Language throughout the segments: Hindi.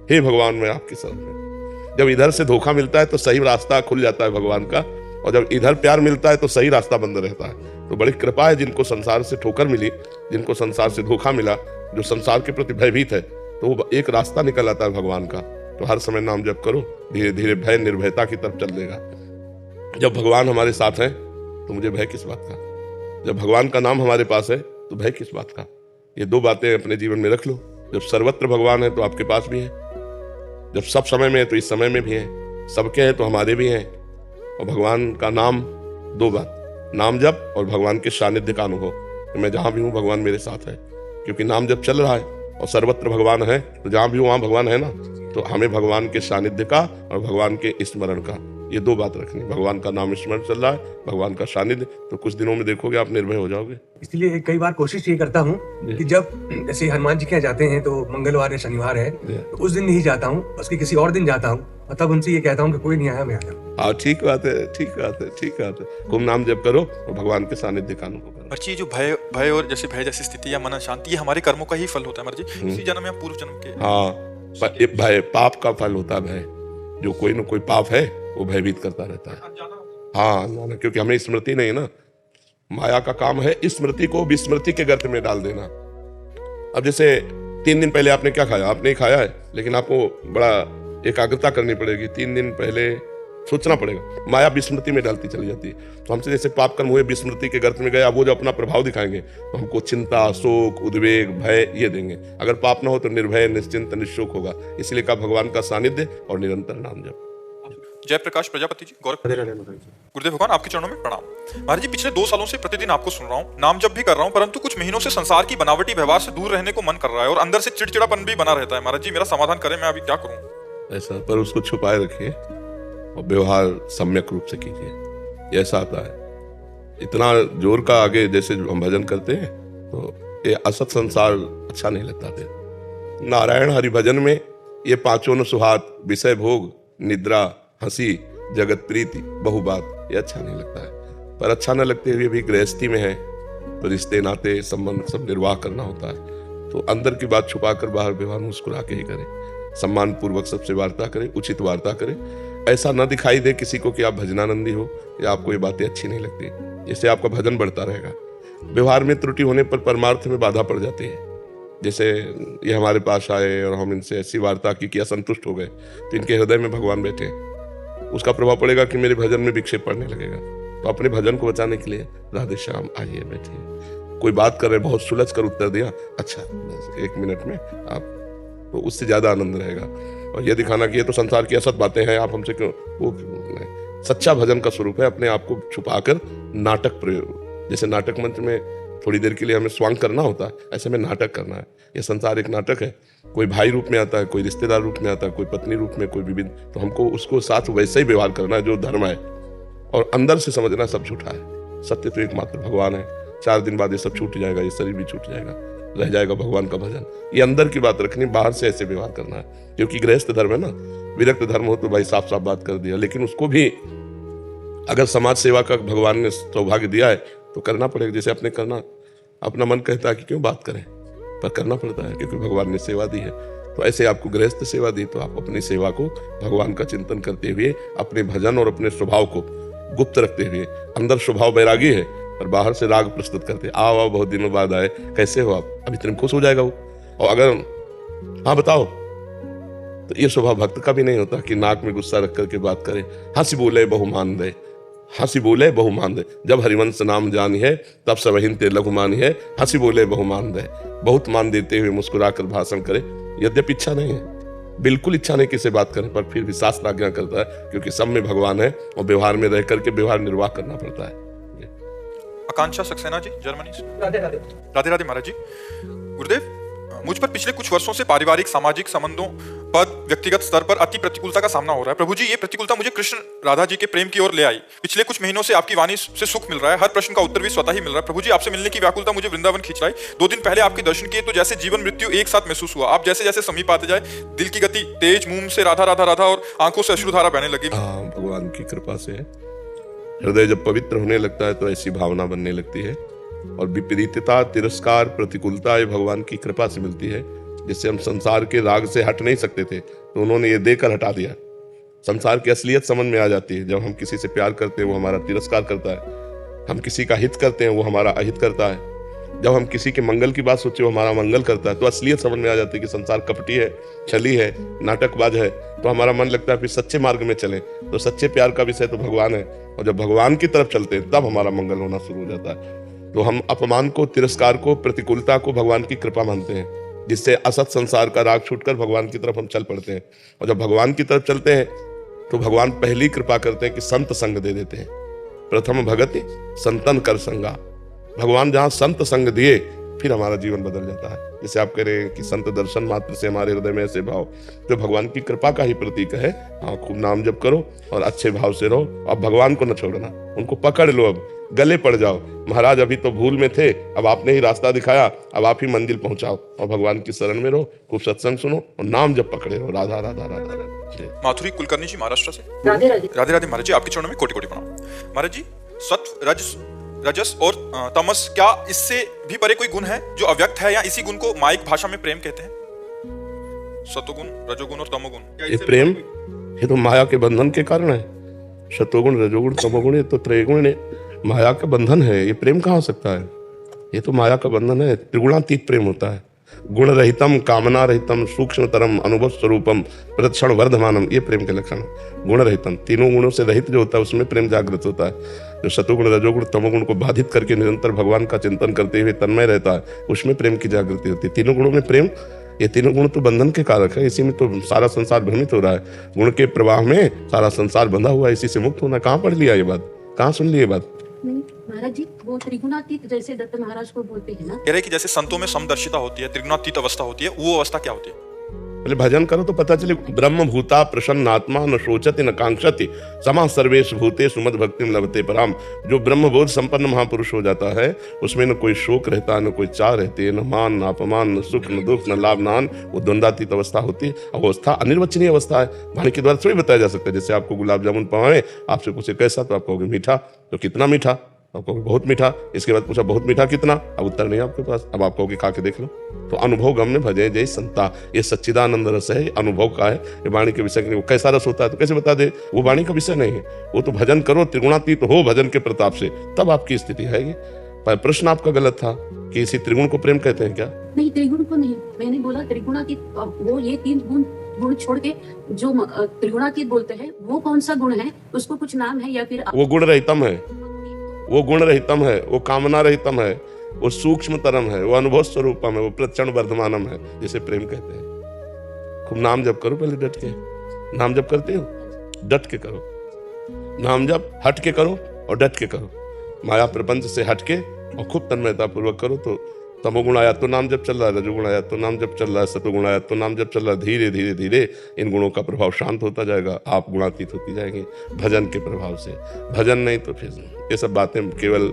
हे भगवान मैं आपके शरण में। जब इधर से धोखा मिलता है तो सही रास्ता खुल जाता है भगवान का, और जब इधर प्यार मिलता है तो सही रास्ता बंद रहता है। तो बड़ी कृपा है जिनको संसार से ठोकर मिली, जिनको संसार से धोखा मिला, जो संसार के प्रति भयभीत है, तो वो एक रास्ता निकल आता है भगवान का। तो हर समय नाम जप करो, धीरे धीरे भय निर्भयता की तरफ चल देगा। जब भगवान हमारे साथ हैं तो मुझे भय किस बात का। जब भगवान का नाम हमारे पास है तो भय किस बात का। ये दो बातें अपने जीवन में रख लो। जब सर्वत्र भगवान है तो आपके पास भी है, जब सब समय में है तो इस समय में भी है, सबके हैं तो हमारे भी हैं। और भगवान का नाम, दो बात, नाम जप और भगवान के सानिध्य का अनुभव। तो मैं जहां भी हूं भगवान मेरे साथ है, क्योंकि नाम जप चल रहा है और सर्वत्र भगवान है, तो जहां भी हूं वहां भगवान है ना। तो हमें भगवान के सानिध्य का और भगवान के स्मरण का, ये दो बात रखनी। भगवान का नाम स्मरण चल रहा है, भगवान का सानिध्य, तो कुछ दिनों में देखोगे आप निर्भय हो जाओगे। इसलिए कई बार कोशिश ये करता हूँ कि जब जैसे हनुमान जी के यहाँ जाते हैं तो मंगलवार या शनिवार है तो उस दिन नहीं जाता हूँ, उसके किसी और दिन जाता हूँ और तब उनसे ये कहता हूँ कि कोई नहीं आया मैं आ जाऊँ। हाँ, ठीक बात है, ठीक बात है, ठीक बात है। खूब नाम जप करो और भगवान के सानिध्य का अनुभव करो। मर्जी जो भय और जैसे भय जैसी स्थिति या मन शांति, ये हमारे कर्मों का ही फल होता है मर्जी, इसी जन्म या पूर्व जन्म के। हाँ, भय पाप का फल होता है। भय, जो कोई न कोई पाप है वो भयभीत करता रहता है। हाँ, क्योंकि हमें स्मृति नहीं है ना। माया का काम है स्मृति को विस्मृति के गर्त में डाल देना। अब जैसे 3 दिन पहले आपने क्या खाया, आपने ही खाया है, लेकिन आपको बड़ा एकाग्रता करनी पड़ेगी। 3 दिन पहले सोचना पड़ेगा। माया विस्मृति में डालती चली जाती है। तो हमसे जैसे पाप कर्म हुए विस्मृति के गर्त में गए, अब वो जो अपना प्रभाव दिखाएंगे तो हमको चिंता, शोक, उद्वेग, भय ये देंगे। अगर पाप ना हो तो निर्भय, निश्चिंत, निशोक होगा। इसलिए कहा भगवान का सानिध्य और निरंतर नाम जप। जयप्रकाश प्रजापति जी, गुरुदेव भगवान आपके चरणों में प्रणाम। महाराज जी, पिछले 2 सालों से प्रतिदिन आपको सुन रहा हूँ, नाम जप भी कर रहा हूँ, परंतु कुछ महीनों से संसार की बनावटी व्यवहार से दूर रहने को मन कर रहा है और अंदर से चिड़चिड़ापन भी बना रहता है। महाराज जी, मेरा समाधान करें, मैं अभी क्या करूँ? ऐसा, पर उसको छुपाए रखिए और व्यवहार सम्यक रूप से कीजिए। ऐसा आता है इतना जोर का आगे जैसे हम भजन करते हैं तो ये असत संसार अच्छा नहीं लगता थे। नारायण हरि भजन में ये 5 न सुहात, विषय भोग, निद्रा, हंसी, जगत प्रीति, बहुबात, ये अच्छा नहीं लगता है। पर अच्छा न लगते हुए भी गृहस्थी में है तो रिश्ते नाते संबंध सब निर्वाह करना होता है। तो अंदर की बात छुपा कर बाहर व्यवहार मुस्कुरा के ही करें। सम्मान पूर्वक सबसे वार्ता करें, उचित वार्ता करें। ऐसा न दिखाई दे किसी को कि आप भजनानंदी हो या आपको ये बातें अच्छी नहीं लगती। इससे आपका भजन बढ़ता रहेगा। व्यवहार में त्रुटि होने पर परमार्थ में बाधा पड़ जाती है। जैसे ये हमारे पास आए और हम इनसे ऐसी वार्ता की कि असंतुष्ट हो गए, तो इनके हृदय में भगवान बैठे, उसका प्रभाव पड़ेगा कि मेरे भजन में विक्षेप पड़ने लगेगा। तो अपने भजन को बचाने के लिए राधे श्याम आइए बैठिए। कोई बात कर रहे, बहुत सुलझ कर उत्तर दिया, अच्छा 1 मिनट में आप, तो उससे ज्यादा आनंद रहेगा। और ये दिखाना कि ये तो संसार की असत बातें हैं, आप हमसे क्यों, वो नहीं। सच्चा भजन का स्वरूप है अपने आप को छुपाकर नाटक प्रयोग। जैसे नाटक मंच में थोड़ी देर के लिए हमें स्वांग करना होता है, ऐसे में नाटक करना है। ये संसार एक नाटक है। कोई भाई रूप में आता है, कोई रिश्तेदार रूप में आता है, कोई पत्नी रूप में, कोई विभिन्न, तो हमको उसको साथ वैसे ही व्यवहार करना है जो धर्म है। और अंदर से समझना सब झूठा है, सत्य तो एकमात्र भगवान है। 4 दिन बाद ये सब छूट जाएगा, ये शरीर भी छूट जाएगा, रह जाएगा भगवान का भजन। ये अंदर की बात रखनी, बाहर से ऐसे व्यवहार करना है। क्योंकि गृहस्थ धर्म है ना, विरक्त धर्म हो तो भाई साफ साफ बात कर दिया, लेकिन उसको भी अगर समाज सेवा का भगवान ने सौभाग्य दिया है तो करना पड़ेगा। जैसे अपने करना, अपना मन कहता है कि क्यों बात करें, पर करना पड़ता है क्योंकि भगवान ने सेवा दी है। तो ऐसे आपको गृहस्थ सेवा दी, तो आप अपनी सेवा को भगवान का चिंतन करते हुए अपने भजन और अपने स्वभाव को गुप्त रखते हुए, अंदर स्वभाव बैरागी है और बाहर से राग प्रस्तुत करते, आओ बहुत दिनों बाद आए, कैसे हो आप, अब इतने खुश हो जाएगा वो। और अगर हाँ बताओ, तो ये स्वभाव भक्त का भी नहीं होता कि नाक में गुस्सा रख करके बात करे। हंसी बोले बहुमान दे, हंसी बोले बहुमान दे, जब हरिवंश नाम जानी है तब सब हिंते लघुमानी है। हंसी बोले बहुमान दे, बहुत मान देते हुए मुस्कुरा कर भाषण करे। यद्यपि इच्छा नहीं है, बिल्कुल इच्छा नहीं किसी बात करें, पर फिर भी शास्त्र आज्ञा करता है, क्योंकि सब में भगवान है और व्यवहार में रह करके व्यवहार निर्वाह करना पड़ता है। आकांक्षा सक्सेना जी, जर्मनी से। राधे राधे। राधे राधे महाराज जी। गुरुदेव, मुझ पर पिछले कुछ वर्षों से पारिवारिक सामाजिक संबंधों पर व्यक्तिगत स्तर पर अति प्रतिकूलता का सामना हो रहा है। प्रभु जी, ये प्रतिकूलता मुझे कृष्ण राधा जी के प्रेम की ओर ले आई। पिछले कुछ महीनों से आपकी वाणी से सुख मिल रहा है, हर प्रश्न का उत्तर भी स्वतः ही मिल रहा है। प्रभु जी, आपसे मिलने की व्याकुलता मुझे वृंदावन खींच लाई। 2 दिन पहले आपके दर्शन किए तो जैसे जीवन मृत्यु एक साथ महसूस हुआ। आप जैसे जैसे समीप आते जाए, दिल की गति तेज, मुंह से राधा राधा राधा और आंखों से अश्रुधारा बहने लगी। भगवान की कृपा से हृदय जब पवित्र होने लगता है तो ऐसी भावना बनने लगती है। और विपरीतता, तिरस्कार, प्रतिकूलता ये भगवान की कृपा से मिलती है। जिससे हम संसार के राग से हट नहीं सकते थे, तो उन्होंने ये देकर हटा दिया। संसार की असलियत समझ में आ जाती है। जब हम किसी से प्यार करते हैं वो हमारा तिरस्कार करता है, हम किसी का हित करते हैं वो हमारा अहित करता है, जब हम किसी के मंगल की बात सोचे वो हमारा मंगल करता है, तो असलियत समझ में आ जाती है कि संसार कपटी है, छली है, नाटकबाज है। तो हमारा मन लगता है फिर सच्चे मार्ग में चलें। तो सच्चे प्यार का विषय तो भगवान है, और जब भगवान की तरफ चलते हैं तब हमारा मंगल होना शुरू हो जाता है। तो हम अपमान को, तिरस्कार को, प्रतिकूलता को भगवान की कृपा मानते हैं, जिससे असत संसार का राग छूटकर भगवान की तरफ हम चल पड़ते हैं। और जब भगवान की तरफ चलते हैं तो भगवान पहली कृपा करते हैं कि संत संग दे देते हैं। प्रथम भगति संतन कर संगा। भगवान जहां संत संग दिए फिर हमारा जीवन बदल जाता है। जैसे आप कह रहे हैं कि संत दर्शन मात्र से हमारे हृदय में ऐसे भाव, जो भगवान की कृपा का ही प्रतीक है। हाँ, खूब नाम जप करो और अच्छे भाव से रहो। अब भगवान को न छोड़ना, उनको पकड़ लो, अब गले पड़ जाओ। महाराज अभी तो भूल में थे, अब आपने ही रास्ता दिखाया, अब आप ही मंजिल पहुंचाओ। और भगवान की शरण में रहो, खूब सत्संग सुनो और नाम जप पकड़े रहो। राधा राधा राधा राधा। माथुरी कुलकर्णी जी महाराष्ट्र से। राधे राधे। राधे राधे महाराज जी, आपके चरणों में कोटि कोटि प्रणाम। महाराज जी, सत्व, रजस और तमस, क्या इससे भी परे कोई गुण है जो अव्यक्त है, या इसी गुण को माइक भाषा में प्रेम कहते हैं? सतोगुण, रजोगुण और तमोगुण। ये प्रेम, ये तो माया के बंधन के कारण है। सतोगुण, रजोगुण, तमोगुण, ये तो त्रैगुण माया का बंधन है। ये प्रेम कहाँ हो सकता है? ये तो माया का बंधन है। त्रिगुणातीत प्रेम होता है। गुण रहितम, कामना रहितम, सूक्ष्मतरम, अनुभव स्वरूपम, प्रतिक्षण वर्धमानम, ये प्रेम के लक्षण है। गुण रहितम, तीनों गुणों से रहित जो होता है उसमें प्रेम जागृत होता है। जो सतोगुण, रजोगुण, तमोगुण को बाधित करके निरंतर भगवान का चिंतन करते हुए तन्मय रहता है, उसमें प्रेम की जागृति होती है। तीनों गुणों में प्रेम, ये तीनों गुण तो बंधन के कारक है। इसी में तो सारा संसार भ्रमित हो रहा है। गुण के प्रवाह में सारा संसार बंधा हुआ है, इसी से मुक्त होना। कहाँ पढ़ लिया ये बात, कहाँ सुन ली ये बात? नहीं महाराज जी, वो त्रिगुणातीत जैसे दत्त महाराज को बोलते हैं ना, कह रहे कि जैसे संतों में समदर्शिता होती है, त्रिगुणातीत अवस्था होती है, वो अवस्था क्या होती है? पहले भजन करो तो पता चले। ब्रह्म भूता प्रसन्नात्मा न शोचति न कांक्षति समा सर्वेश भूतेषु मद भक्तिम लभते पराम। जो ब्रह्म बोध संपन्न महापुरुष हो जाता है उसमें न कोई शोक रहता, न कोई चाह रहती है, न मान, न अपमान, न सुख, न दुख, न लाभ, न हानि। वो द्वंद्वातीत अवस्था होती है। अवस्था अनिर्वचनीय अवस्था है, वाणी के द्वारा थोड़ी बताया जा सकता है। जैसे आपको गुलाब जामुन पवाए, आपसे पूछे कैसा, तो आप कहोगे मीठा। तो कितना मीठा? आप कहोगे बहुत मीठा। इसके बाद पूछा बहुत मीठा कितना? अब उत्तर नहीं आपके पास। अब आप कहोगे खा के देख लो। तो अनुभव गम्य भजे जय संता, ये सच्चिदानंद रस है, ये अनुभव का है, ये वाणी के विषय के नहीं। वो कैसा रस होता है तो कैसे बता दे? वो वाणी का विषय नहीं है। वो तो भजन करो, त्रिगुणातीत हो भजन के प्रताप से, तब आपकी स्थिति है। पर प्रश्न आपका गलत था कि इसी त्रिगुण को प्रेम कहते हैं क्या? नहीं त्रिगुण को नहीं, मैंने बोला त्रिगुणातीत। वो ये तीन गुण छोड़ के जो त्रिगुणातीत बोलते हैं, वो कौन सा गुण है? उसको कुछ नाम है या फिर वो गुण रहितम है, वो गुण रहितम है, वो कामना रहितम है, वो सूक्ष्मतरम है, वो अनुभव स्वरूपम है, वो प्रत्यक्ष वर्धमानम है, जिसे प्रेम कहते हैं। खूब नाम जप करो पहले डट के। नाम जप करते हो? डट के करो नाम जप, हट के करो और डट के करो। माया प्रपंच से हट के और खूब तन्मयता पूर्वक करो। तो तमोगुण आया तो नाम जप चल रहा है, रजोगुण आया तो नाम जप चल रहा है, सतोगुण आया तो नाम जप चल रहा है। धीरे धीरे धीरे इन गुणों का प्रभाव शांत होता जाएगा, आप गुणातीत होती जाएंगे भजन के प्रभाव से। भजन नहीं तो फिर ये सब बातें केवल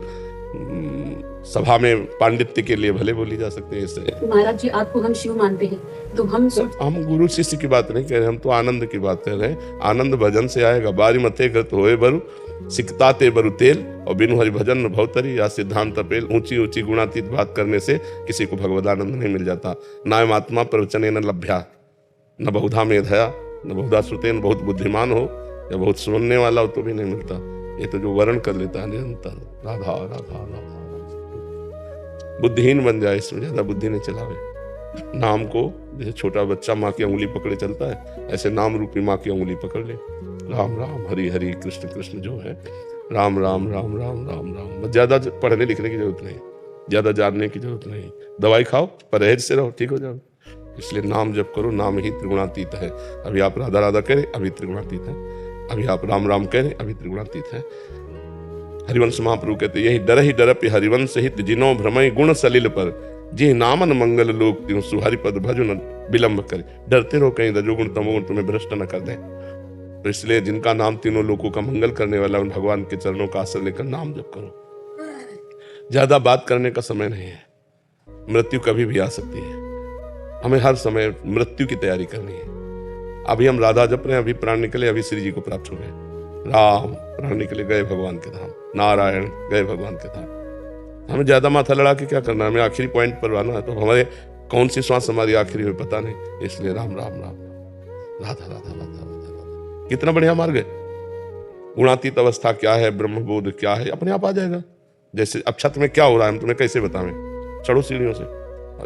सभा में पांडित्य के लिए भले बोली जा सकते हैं। इससे महाराज जी, आपको हम शिव मानते हैं, तो हम गुरु शिष्य की बात नहीं कह रहे, हम तो आनंद की बात कर रहे हैं। आनंद भजन से आएगा। बारी मथे घृत होए बरु, सिकताते बरु तेल, और बिनु हरि भजन न भवतरी, या सिद्धांत पेल। ऊंची ऊंची गुणातीत बात करने से किसी को भगवदानंद नहीं मिल जाता। नायम आत्मा प्रवचने न लभ्या, न बहुधा मेधया, न बहुधा श्रुते, न बहुत बुद्धिमान हो या बहुत सुनने वाला हो तो भी नहीं मिलता। ये तो जो वर्ण कर लेता है निरंतर राधा राधा राधा, बुद्धिहीन बन जाए, इसमें ज्यादा बुद्धि नहीं चलावे। नाम को जैसे छोटा बच्चा माँ की उंगली पकड़े चलता है, ऐसे नाम रूपी माँ की उंगली पकड़ ले। राम राम, हरि हरि, कृष्ण कृष्ण जो है, राम राम राम राम राम राम। ज्यादा पढ़ने लिखने की जरूरत नहीं, ज्यादा जानने की जरूरत नहीं। दवाई खाओ, परहेज से रहो, ठीक हो जाओ। इसलिए नाम जप करो, नाम ही त्रिगुणातीत है। अभी आप राधा राधा करें, अभी त्रिगुणातीत है। अभी आप राम राम करें, अभी त्रिगुणातीत है। हरिवंश महाप्रभु कहते यही डर ही डरपि हरिवंश हित, जिनो भ्रमय गुण सलिल पर, जी नामन मंगल लोक त्यों सुहरि पद भजन विलंब करे। डरते रहो कहीं रजोगुण तमोगुण तुम्हें भ्रष्ट न कर दें। तो इसलिए जिनका नाम तीनों लोगों का मंगल करने वाला, उन भगवान के चरणों का आश्रय लेकर नाम जप करो। ज्यादा बात करने का समय नहीं है। मृत्यु कभी भी आ सकती है, हमें हर समय मृत्यु की तैयारी करनी है। अभी हम राधा जप रहे हैं, अभी प्राण निकले, अभी श्री जी को प्राप्त हो गए। राम प्राण निकले, गए भगवान के धाम। नारायण गए भगवान के धाम। हमें ज्यादा माथा लड़ा के क्या करना है? हमें आखिरी पॉइंट पर आना है। तो हमारे कौन सी श्वास हमारी आखिरी हुई पता नहीं, इसलिए राम राम राम राम, राधा राधा राधा राधा राधा। कितना बढ़िया मार्ग है। गुणातीत अवस्था क्या है, ब्रह्मबोध क्या है, अपने आप आ जाएगा। जैसे अब छत में क्या हो रहा है हम तुम्हें कैसे बतावें, चढ़ो सीढ़ियों से,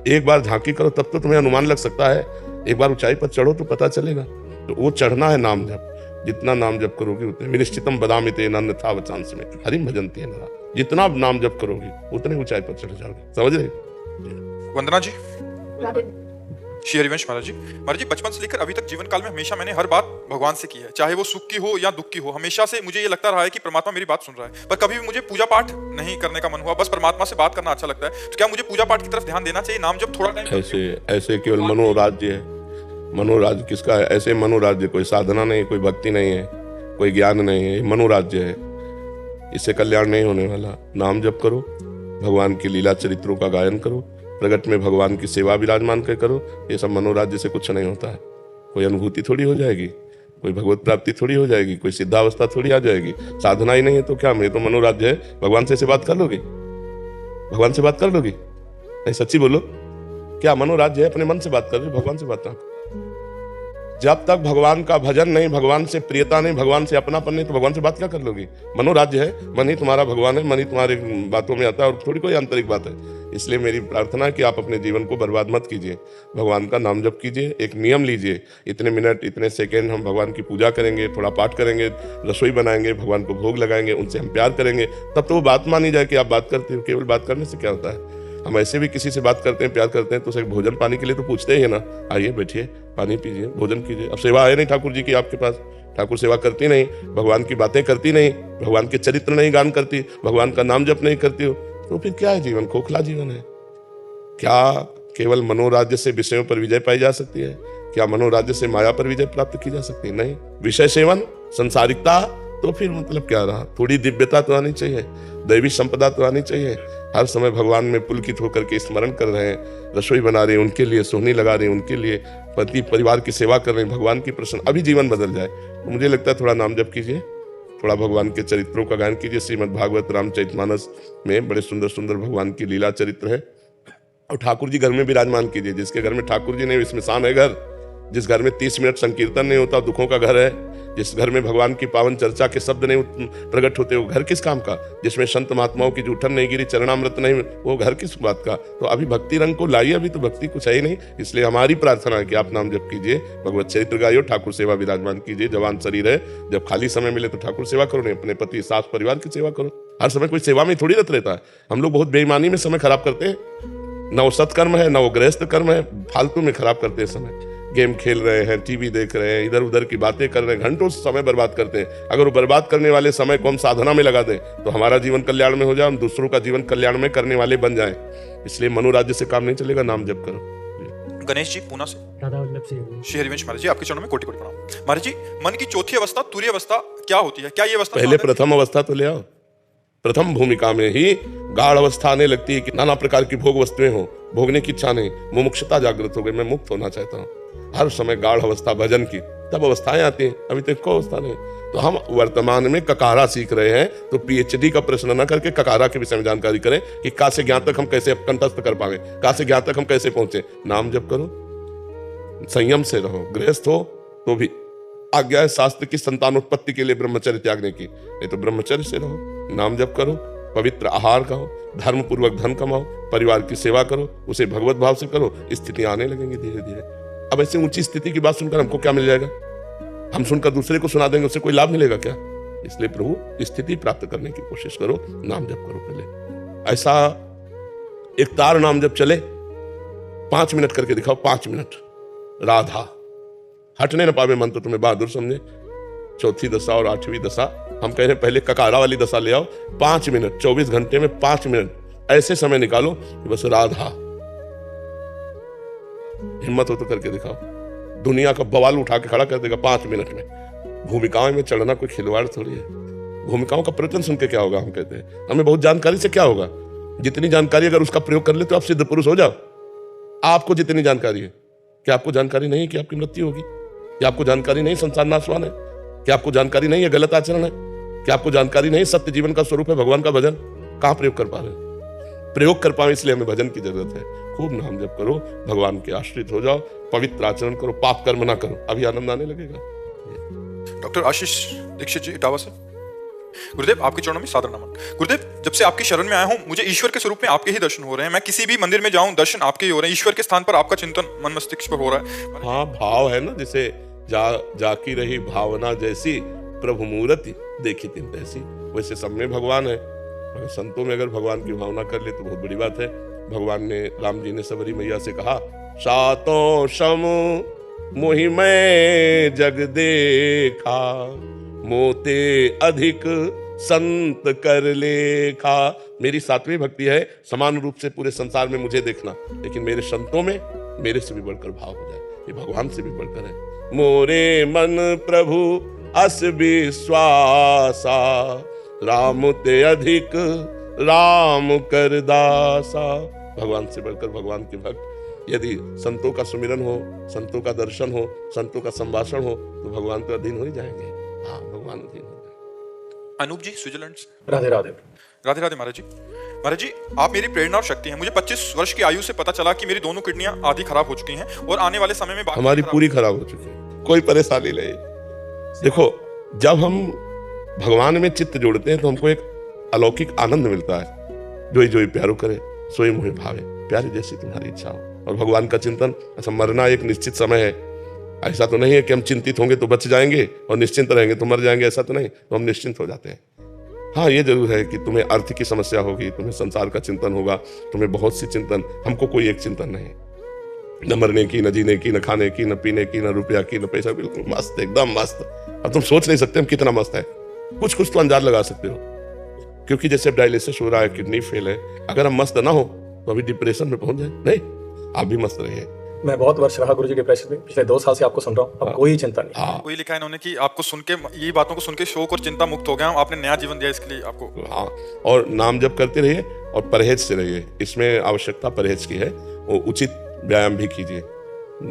एक बार झांकी करो तब तो तुम्हें अनुमान लग सकता है, एक बार ऊंचाई पर चढ़ो तो पता चलेगा। तो वो चढ़ना है नाम जप, जितना नाम जप करोगे उतने विनिश्चितम बदामि तेन अन्यथा वचांसि में हरिम भजन्ति नरा, जितना नाम जप करोगे उतने ऊंचाई पर चढ़ जाओगे। समझ रहे? वंदना जी, श्री हरिवंश महाराज जी। महाराज जी, बचपन से लेकर अभी तक जीवन काल में हमेशा मैंने हर बात भगवान से की है, चाहे वो सुख की हो या दुख की हो। हमेशा से मुझे ये लगता रहा है कि परमात्मा मेरी बात सुन रहा है, पर कभी भी मुझे पूजा पाठ नहीं करने का मन हुआ, बस परमात्मा से बात करना अच्छा लगता है। तो क्या मुझे पूजा पाठ की तरफ ध्यान देना चाहिए, नाम जब थोड़ा टाइम? ऐसे केवल मनोराज्य है। मनोराज्य किसका है? ऐसे मनोराज्य, कोई साधना नहीं, कोई भक्ति नहीं है, कोई ज्ञान नहीं है, मनोराज्य है। इससे कल्याण नहीं होने वाला। नाम जप करो, भगवान की लीला चरित्रों का गायन करो, प्रगट में भगवान की सेवा विराजमान कर करो। ये सब मनोराज्य से कुछ नहीं होता है। कोई अनुभूति थोड़ी हो जाएगी, कोई भगवत प्राप्ति थोड़ी हो जाएगी, कोई सिद्धावस्था थोड़ी आ जाएगी। साधना ही नहीं है तो क्या, मैं तो मनोराज्य है। भगवान से बात कर लोगे? भगवान से बात कर लोगे? नहीं, सच्ची बोलो, क्या मनोराज्य है? अपने मन से बात कर रहे, भगवान से बात ना। जब तक भगवान का भजन नहीं, भगवान से प्रियता नहीं, भगवान से अपनापन नहीं, तो भगवान से बात क्या कर लोगे? मनोराज्य है, मन ही तुम्हारा भगवान है, मन ही तुम्हारे बातों में आता है, और थोड़ी कोई आंतरिक बात है। इसलिए मेरी प्रार्थना है कि आप अपने जीवन को बर्बाद मत कीजिए, भगवान का नाम जप कीजिए। एक नियम लीजिए, इतने मिनट इतने सेकेंड हम भगवान की पूजा करेंगे, थोड़ा पाठ करेंगे, रसोई बनाएंगे, भगवान को भोग लगाएंगे, उनसे हम प्यार करेंगे, तब तो वो बात मानी जाए कि आप बात करते हो। केवल बात करने से क्या होता है? हम ऐसे भी किसी से बात करते हैं, प्यार करते हैं, तो उसे भोजन पानी के लिए तो पूछते ही है ना, आइए बैठिए, पानी पीजिए, भोजन कीजिए। अब सेवा है नहीं ठाकुर जी की आपके पास, ठाकुर सेवा करती नहीं, भगवान की बातें करती नहीं, भगवान के चरित्र नहीं गान करती, भगवान का नाम जप नहीं करती हो, तो फिर क्या है जीवन? खोखला जीवन है। क्या केवल मनोराज्य से विषयों पर विजय पाई जा सकती है? क्या मनोराज्य से माया पर विजय प्राप्त की जा सकती है? नहीं। विषय सेवन, संसारिकता, तो फिर मतलब क्या रहा? थोड़ी दिव्यता तो आनी चाहिए, दैवी संपदा तो आनी चाहिए। हर समय भगवान में पुलकित होकर के स्मरण कर रहे हैं, रसोई बना रहे हैं उनके लिए, सोहनी लगा रहे हैं उनके लिए, पति परिवार की सेवा कर रहे हैं, भगवान की प्रसन्न, अभी जीवन बदल जाए। तो मुझे लगता है थोड़ा नाम जप कीजिए, थोड़ा भगवान के चरित्रों का गायन कीजिए। श्रीमद् भागवत रामचरितमानस में बड़े सुंदर सुंदर भगवान की लीला चरित्र है, और ठाकुर जी घर में विराजमान कीजिए। जिसके घर में ठाकुर जी नहीं, स्मशान है घर। जिस घर में 30 मिनट संकीर्तन नहीं होता, दुखों का घर है। जिस घर में भगवान की पावन चर्चा के शब्द नहीं प्रकट होते, वो घर किस काम का? जिसमें संत महात्माओं की जूठन नहीं गिरी, चरणामृत नहीं, वो घर किस बात का? तो अभी भक्ति रंग को लाइए, अभी तो भक्ति कुछ है ही नहीं। इसलिए हमारी प्रार्थना है कि आप नाम जप कीजिए, भगवत चरित्र गाइयो, ठाकुर सेवा विराजमान कीजिए। जवान शरीर है, जब खाली समय मिले तो ठाकुर सेवा करो, नहीं अपने पति सास परिवार की सेवा करो। हर समय कोई सेवा में थोड़ी रत रहता है। हम लोग बहुत बेईमानी में समय खराब करते हैं, न वो सत्कर्म है, न वो गृहस्थ कर्म है, फालतू में खराब करते हैं समय। गेम खेल रहे हैं, टीवी देख रहे हैं, इधर उधर की बातें कर रहे हैं, घंटों समय बर्बाद करते हैं। अगर वो बर्बाद करने वाले समय को हम साधना में लगा दें तो हमारा जीवन कल्याण में हो जाए, हम दूसरों का जीवन कल्याण में करने वाले बन जाएं। इसलिए मनोराज्य से काम नहीं चलेगा, नाम जप करो। गणेश जी पूना से, श्री हरिवंश महाराज जी, आपके चरणों में कोटि कोटि प्रणाम। महाराज जी, मन की चौथी अवस्था तुरीय अवस्था क्या होती है? क्या ये अवस्था पहले प्रथम अवस्था तो ले आओ। प्रथम भूमिका में ही गाढ़ अवस्था आने लगती है कि नाना प्रकार की भोग वस्तुएं हो, भोगने की इच्छा नहीं, मुमुक्षुता जागृत हो गई, मैं मुक्त होना चाहता हूँ। हर समय गाढ़ अवस्था भजन की, तब अवस्थाएं आती हैं, अभी तक कोई अवस्था नहीं। तो हम वर्तमान में ककारा सीख रहे हैं, तो पीएचडी का प्रश्न न करके ककारा के विषय में जानकारी करें कि का से ज्ञान तक हम कैसे कंठस्थ कर पाए, का से ज्ञान तक हम कैसे पहुंचे। नाम जप करो, संयम से रहो, गृहस्थ हो तो भी आज्ञा है शास्त्र की संतानोत्पत्ति के लिए ब्रह्मचर्य त्यागने की, नहीं तो ब्रह्मचर्य से रहो। नाम जप करो, पवित्र आहार खाओ, धर्म पूर्वक धन कमाओ, परिवार की सेवा करो, उसे भगवत भाव से करो, स्थितियां आने लगेंगी धीरे धीरे। अब ऐसे ऊंची स्थिति की बात सुनकर हमको क्या मिल जाएगा? हम सुनकर दूसरे को सुना देंगे, उससे कोई लाभ मिलेगा क्या? इसलिए प्रभु स्थिति प्राप्त करने की कोशिश करो, नाम जप करो। पहले ऐसा एक तार नाम जप चले, 5 मिनट करके दिखाओ, 5 मिनट। राधा हटने न पावे मन तो तुम्हें बहादुर समझे। चौथी दशा और 8वीं दशा, हम कह रहे हैं पहले ककारा वाली दशा ले आओ। 5 मिनट, 24 घंटे में 5 मिनट ऐसे समय निकालो कि बस राधा। हिम्मत हो तो करके दिखाओ, दुनिया का बवाल उठा के खड़ा कर देगा 5 मिनट में। भूमिकाओं में चढ़ना कोई खिलवाड़ थोड़ी है। भूमिकाओं का प्रवचन सुन के क्या होगा? हम कहते हैं हमें बहुत जानकारी से क्या होगा? जितनी जानकारी अगर उसका प्रयोग कर ले तो आप सिद्ध पुरुष हो जाओ। आपको जितनी जानकारी है, क्या आपको जानकारी नहीं कि आपकी मृत्यु होगी? क्या आपको जानकारी नहीं संसार नाशवान है? क्या आपको जानकारी नहीं है गलत आचरण है? क्या आपको जानकारी नहीं सत्य जीवन का स्वरूप है भगवान का भजन? कहां प्रयोग कर पा रहे? प्रयोग कर पाए, इसलिए हमें भजन की जरूरत है। खूब नाम जप करो, भगवान के आश्रित हो जाओ, पवित्र आचरण करो, पाप कर्म ना करो, अभी आनंद आने लगेगा। डॉक्टर आशीष दीक्षित जी इटावा से। गुरुदेव, आपके चरणों में सादर नमन। गुरुदेव, जब से आपकी शरण में आया हूँ, मुझे ईश्वर के स्वरूप में आपके ही दर्शन हो रहे हैं। मैं किसी भी मंदिर में जाऊं, दर्शन आपके ही हो रहे हैं। ईश्वर के स्थान पर आपका चिंतन मन मस्तिष्क पर हो रहा है। हाँ, भाव है ना, जैसे जाकी रही भावना जैसी, प्रभु मूर्ति देखी तिन तैसी, वैसे सब में भगवान है। अगर संतों में अगर भगवान की भावना कर ले तो बहुत बड़ी बात है। भगवान ने, राम जी ने सबरी मैया से कहा, सातों सम मोहि मैं जग देखा, मोते अधिक संत कर लेखा। मेरी सातवीं भक्ति है समान रूप से पूरे संसार में मुझे देखना, लेकिन मेरे संतों में मेरे से भी बढ़कर भाव हो जाए, ये भगवान से भी बढ़कर है। मोरे मन प्रभु अस विश्वासा, राम ते अधिक राम कर दासा। भगवान से बढ़कर भगवान के भक्त। यदि संतों का सुमिरन हो, संतों का दर्शन हो, संतों का संभाषण हो, तो भगवान तो अधीन हो ही जाएंगे। हाँ, भगवान अधीन हो जाएंगे। अनूप जी स्विट्जरलैंड से। राधे राधे। राधे राधे महाराज जी। महाराज जी, आप मेरी प्रेरणा और शक्ति हैं। मुझे 25 वर्ष की आयु से पता चला कि मेरी दोनों किडनियां आधी खराब हो चुकी हैं और आने वाले समय में हमारी पूरी खराब हो चुकी है। कोई परेशानी नहीं। देखो, जब हम भगवान में चित्त जोड़ते हैं तो हमको एक अलौकिक आनंद मिलता है। जोई जोई प्यारो करे, सोई मोहि भावे, प्यारी जैसी तुम्हारी इच्छा हो। और भगवान का चिंतन, ऐसा मरना एक निश्चित समय है। ऐसा तो नहीं है कि हम चिंतित होंगे तो बच जाएंगे और निश्चिंत रहेंगे तो मर जाएंगे, ऐसा तो नहीं। तो हम निश्चिंत हो जाते हैं। हाँ, ये जरूर है कि तुम्हें अर्थ की समस्या होगी, तुम्हें संसार का चिंतन होगा, तुम्हें बहुत सी चिंतन। हमको कोई एक चिंतन नहीं, न मरने की, न जीने की, न खाने की, न पीने की, न रुपया की, न पैसा। बिल्कुल मस्त, एकदम मस्त। अब तुम सोच नहीं सकते हम कितना मस्त है। कुछ कुछ तो अंदाज लगा सकते हो, क्योंकि जैसे डायलिसिस हो रहा है, किडनी फेल है। अगर हम मस्त ना हो तो अभी डिप्रेशन में पहुंच जाए। नहीं, आप भी मस्त रहिए। मैं बहुत वर्ष रहा गुरुजी डिप्रेशन में, पिछले 2 साल से आपको सुन रहा हूँ, अब कोई चिंता नहीं। हाँ, कोई लिखा है इन्होंने कि आपको सुन के, ये बातों को सुन के शोक और चिंता मुक्त हो गया हूं। आपने नया जीवन दिया, इसके लिए आपको। हाँ, और नाम जप करते रहिए और परहेज से रहिए। इसमें आवश्यकता परहेज की है। वो उचित व्यायाम भी कीजिए,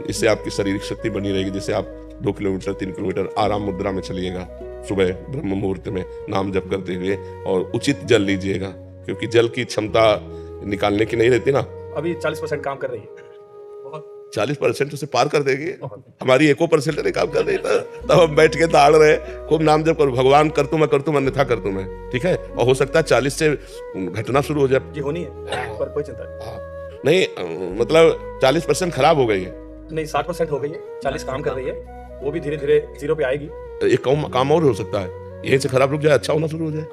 इससे आपकी शारीरिक शक्ति बनी रहेगी। जैसे आप 2 किलोमीटर 3 किलोमीटर आराम मुद्रा में चलिएगा सुबह ब्रह्म मुहूर्त में नाम जप करते हुए, और उचित जल लीजिएगा, क्योंकि जल की क्षमता निकालने की नहीं रहती ना। अभी 40% काम कर रही है। 40% उसे पार कर देगी। हमारी 1% नहीं काम कर रही था, तब हम बैठ के ताड़ रहे। खूब नाम जप करो, भगवान कर तुम अन्यथा कर तुम। ठीक है, और हो सकता है 40 से घटना शुरू हो जाए। जी होनी है, पर कोई चिंता नहीं, मतलब 40% खराब हो गई है। नहीं, 60% हो गई है। 40 काम कर रही है, वो भी धीरे धीरे 0 पे आएगी। एक काम और हो सकता है, यहीं से खराब रुक जाए, अच्छा होना शुरू हो जाए।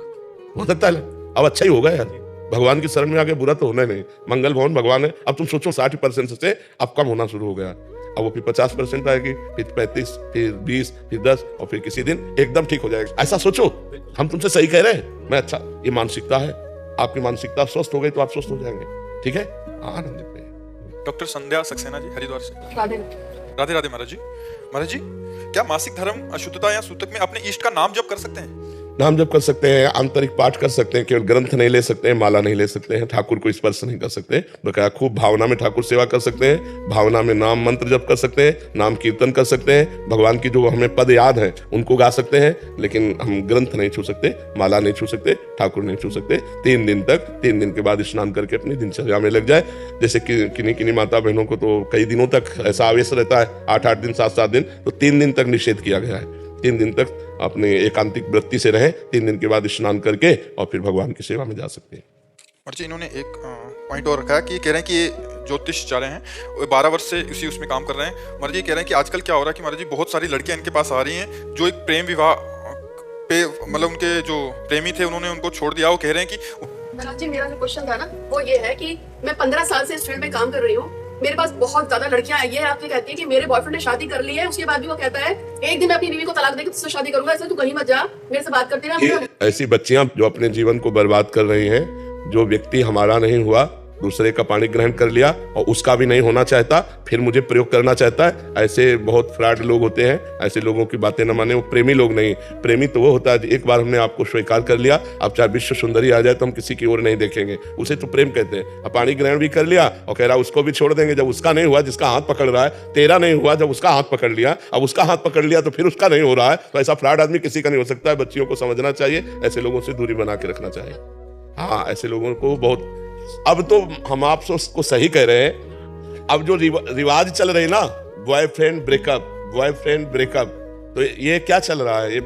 हो सकता है अब अच्छा ही होगा यार। भगवान की शरण में आके बुरा तो होना ही नहीं। मंगल भवन भगवान है। अब तुम सोचो 60% से अब कम होना शुरू हो गया, अब वो फिर 50% आएगी, फिर 35, फिर 20, फिर 10, और फिर किसी दिन एकदम ठीक हो जाएगा। ऐसा सोचो। हम तुमसे सही कह रहे हैं। मैं अच्छा, ये मानसिकता है। आपकी मानसिकता स्वस्थ हो गई तो आप स्वस्थ हो जाएंगे। ठीक है, आनंद। डॉक्टर संध्या सक्सेना जी हरिद्वार से। राधे राधे राधे महाराज जी। महाराज जी, क्या मासिक धर्म अशुद्धता या सूतक में अपने इष्ट का नाम जप कर सकते हैं? नाम जप कर सकते हैं, आंतरिक पाठ कर सकते हैं, केवल ग्रंथ नहीं ले सकते हैं, माला नहीं ले सकते हैं, ठाकुर को स्पर्श नहीं कर सकते। बकाया खूब भावना में ठाकुर सेवा कर सकते हैं, भावना में नाम मंत्र जप कर सकते हैं, नाम कीर्तन कर सकते हैं, भगवान की जो हमें पद याद है उनको गा सकते हैं। लेकिन हम ग्रंथ नहीं छू सकते, माला नहीं छू सकते, ठाकुर नहीं छू सकते। 3 दिन तक, 3 दिन के बाद स्नान करके अपनी दिनचर्या में लग जाए। जैसे कि किन्हीं माता बहनों को तो कई दिनों तक ऐसा आवेश रहता है, 8-8 दिन 7-7 दिन, तो 3 दिन तक निषेध किया गया है। 3 दिन तक अपने एकांतिक वृत्ति से रहें, 3 दिन के बाद स्नान करके और फिर भगवान की सेवा में जा सकते हैं। और जी, इन्होंने एक पॉइंट और रखा है कि कह रहे हैं कि ये ज्योतिष जा रहे हैं, वो 12 वर्ष से उसी उसमें काम कर रहे हैं। महाराज जी कह रहे हैं कि आजकल क्या हो रहा है कि महाराज जी बहुत सारी लड़कियां इनके पास आ रही हैं जो एक प्रेम विवाह पे, मतलब उनके जो प्रेमी थे उन्होंने उनको छोड़ दिया। वो कह रहे हैं कि महाराज जी, मेरा जो क्वेश्चन था ना वो ये है कि मैं 15 साल से इस फील्ड में काम कर रही हूँ, मेरे पास बहुत ज्यादा लड़कियां आई है। आपसे कहती है कि मेरे बॉयफ्रेंड ने शादी कर ली है, उसके बाद भी वो कहता है एक दिन मैं अपनी बीवी को तलाक देकर तुझसे शादी करूंगा, इसलिए तू कहीं मत जा, मेरे से बात करती रह। ऐसी बच्चियां जो अपने जीवन को बर्बाद कर रही हैं, जो व्यक्ति हमारा नहीं हुआ, दूसरे का पानी ग्रहण कर लिया और उसका भी नहीं होना चाहता, फिर मुझे प्रयोग करना चाहता है, ऐसे बहुत फ्रॉड लोग होते हैं। ऐसे लोगों की बातें न माने, वो प्रेमी लोग नहीं। प्रेमी तो वो होता है एक बार हमने आपको स्वीकार कर लिया, अब चाहे विश्व सुंदरी आ जाए तो हम किसी की ओर नहीं देखेंगे, उसे तो प्रेम कहते हैं। अब पानी ग्रहण भी कर लिया और कह रहा उसको भी छोड़ देंगे। जब उसका नहीं हुआ, जिसका हाथ पकड़ रहा है, तेरा नहीं हुआ, जब उसका हाथ पकड़ लिया, अब उसका हाथ पकड़ लिया तो फिर उसका नहीं हो रहा है, तो ऐसा फ्रॉड आदमी किसी का नहीं हो सकता है। बच्चियों को समझना चाहिए, ऐसे लोगों से दूरी बना के रखना चाहिए। हाँ, ऐसे लोगों को बहुत अब तो हम आपसे उसको सही कह रहे हैं। अब जो रिवाज चल रही ना, बॉयफ्रेंड ब्रेकअप, तो ये क्या चल रहा है? ये